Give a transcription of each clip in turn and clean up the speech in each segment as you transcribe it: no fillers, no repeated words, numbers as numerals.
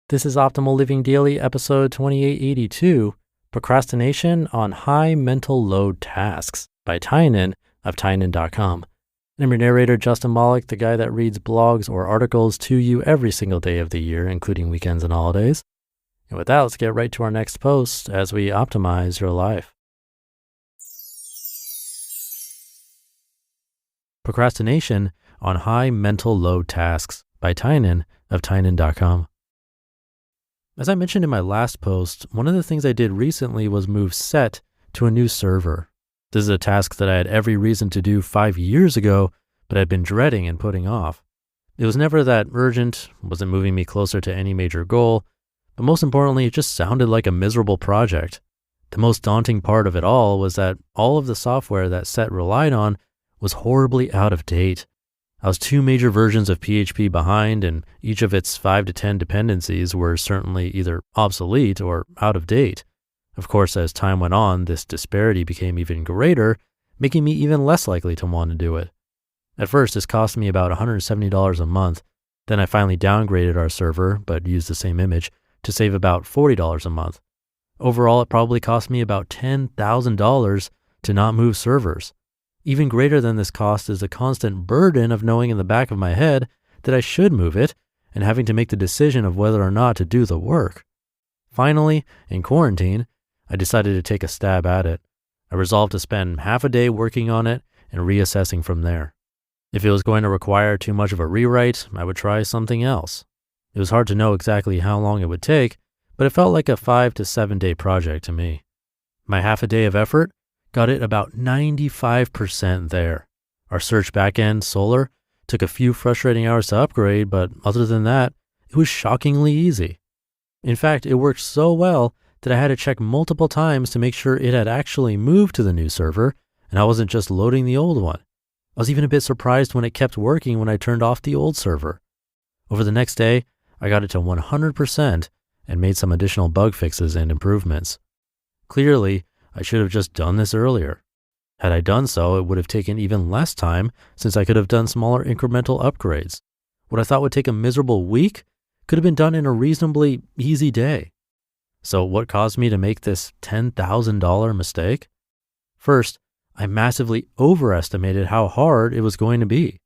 This is Optimal Living Daily, episode 2882, Procrastination on High Mental Load Tasks by Tynan of Tynan.com. I'm your narrator, Justin Malik, the guy that reads blogs or articles to you every single day of the year, including weekends and holidays. And with that, let's get right to our next post as we optimize your life. Procrastination on High Mental Load Tasks by Tynan of Tynan.com. As I mentioned in my last post, one of the things I did recently was move Set to a new server. This is a task that I had every reason to do 5 years ago, but I'd been dreading and putting off. It was never that urgent, wasn't moving me closer to any major goal, but most importantly, it just sounded like a miserable project. The most daunting part of it all was that all of the software that Set relied on was horribly out of date. I was 2 major versions of PHP behind, and each of its 5 to 10 dependencies were certainly either obsolete or out of date. Of course, as time went on, this disparity became even greater, making me even less likely to want to do it. At first, this cost me about $170 a month. Then I finally downgraded our server, but used the same image, to save about $40 a month. Overall, it probably cost me about $10,000 to not move servers. Even greater than this cost is the constant burden of knowing in the back of my head that I should move it and having to make the decision of whether or not to do the work. Finally, in quarantine, I decided to take a stab at it. I resolved to spend half a day working on it and reassessing from there. If it was going to require too much of a rewrite, I would try something else. It was hard to know exactly how long it would take, but it felt like a 5 to 7 day project to me. My half a day of effort got it about 95% there. Our search backend, Solar, took a few frustrating hours to upgrade, but other than that, it was shockingly easy. In fact, it worked so well that I had to check multiple times to make sure it had actually moved to the new server and I wasn't just loading the old one. I was even a bit surprised when it kept working when I turned off the old server. Over the next day, I got it to 100% and made some additional bug fixes and improvements. Clearly, I should have just done this earlier. Had I done so, it would have taken even less time since I could have done smaller incremental upgrades. What I thought would take a miserable week could have been done in a reasonably easy day. So what caused me to make this $10,000 mistake? First, I massively overestimated how hard it was going to be.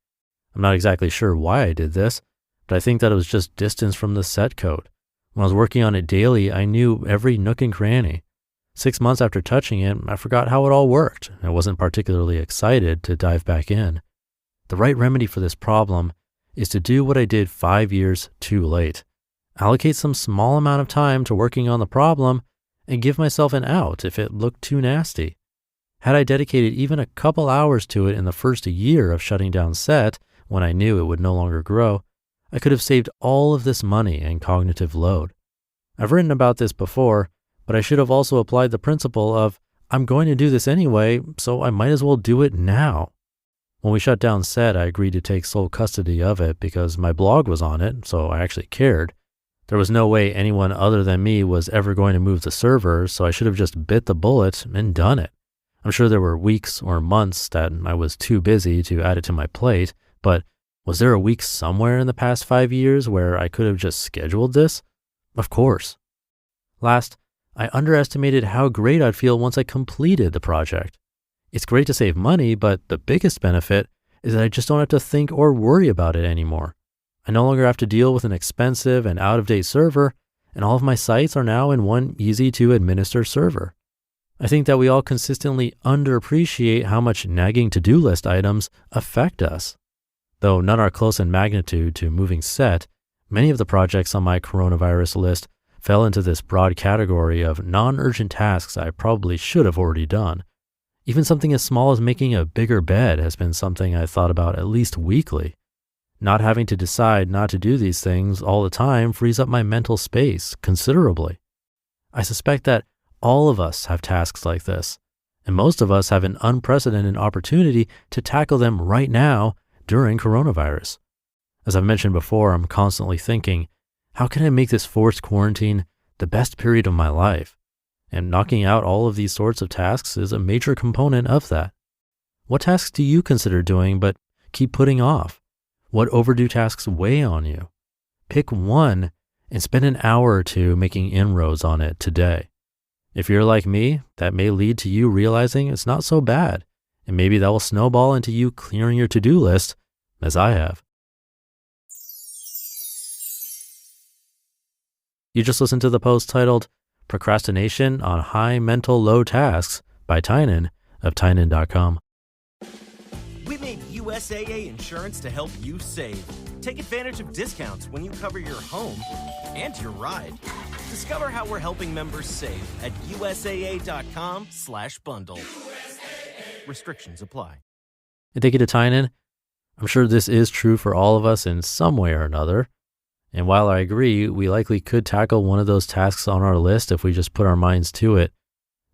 I'm not exactly sure why I did this, but I think that it was just distance from the Set code. When I was working on it daily, I knew every nook and cranny. 6 months after touching it, I forgot how it all worked. I wasn't particularly excited to dive back in. The right remedy for this problem is to do what I did 5 years too late. Allocate some small amount of time to working on the problem and give myself an out if it looked too nasty. Had I dedicated even a couple hours to it in the first year of shutting down Set, when I knew it would no longer grow, I could have saved all of this money and cognitive load. I've written about this before, but I should have also applied the principle of, I'm going to do this anyway, so I might as well do it now. When we shut down Set, I agreed to take sole custody of it because my blog was on it, so I actually cared. There was no way anyone other than me was ever going to move the server, so I should have just bit the bullet and done it. I'm sure there were weeks or months that I was too busy to add it to my plate, but was there a week somewhere in the past 5 years where I could have just scheduled this? Of course. Last, I underestimated how great I'd feel once I completed the project. It's great to save money, but the biggest benefit is that I just don't have to think or worry about it anymore. I no longer have to deal with an expensive and out-of-date server, and all of my sites are now in one easy-to-administer server. I think that we all consistently underappreciate how much nagging to-do list items affect us. Though none are close in magnitude to moving Set, many of the projects on my coronavirus list fell into this broad category of non-urgent tasks I probably should have already done. Even something as small as making a bigger bed has been something I thought about at least weekly. Not having to decide not to do these things all the time frees up my mental space considerably. I suspect that all of us have tasks like this, and most of us have an unprecedented opportunity to tackle them right now during coronavirus. As I've mentioned before, I'm constantly thinking, how can I make this forced quarantine the best period of my life? And knocking out all of these sorts of tasks is a major component of that. What tasks do you consider doing but keep putting off? What overdue tasks weigh on you? Pick one and spend an hour or two making inroads on it today. If you're like me, that may lead to you realizing it's not so bad, and maybe that will snowball into you clearing your to-do list, as I have. You just listened to the post titled Procrastination on High Mental Load Tasks by Tynan of Tynan.com. We made USAA insurance to help you save. Take advantage of discounts when you cover your home and your ride. Discover how we're helping members save at USAA.com/bundle. Restrictions apply. And thank you to Tynan. I'm sure this is true for all of us in some way or another. And while I agree, we likely could tackle one of those tasks on our list if we just put our minds to it.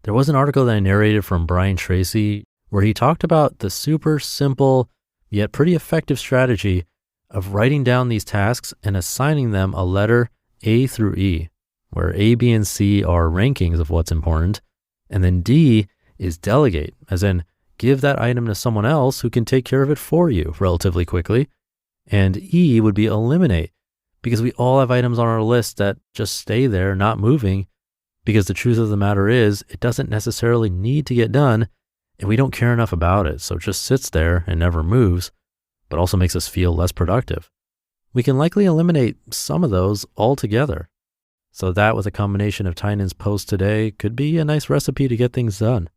There was an article that I narrated from Brian Tracy where he talked about the super simple yet pretty effective strategy of writing down these tasks and assigning them a letter A through E, where A, B, and C are rankings of what's important, and then D is delegate, as in give that item to someone else who can take care of it for you relatively quickly, and E would be eliminate, because we all have items on our list that just stay there not moving, because the truth of the matter is it doesn't necessarily need to get done, and we don't care enough about it, so it just sits there and never moves, but also makes us feel less productive. We can likely eliminate some of those altogether. So that, with a combination of Tynan's post today, could be a nice recipe to get things done.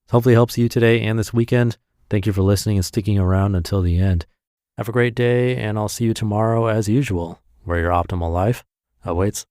Hopefully it helps you today and this weekend. Thank you for listening and sticking around until the end. Have a great day, and I'll see you tomorrow as usual, where your optimal life awaits.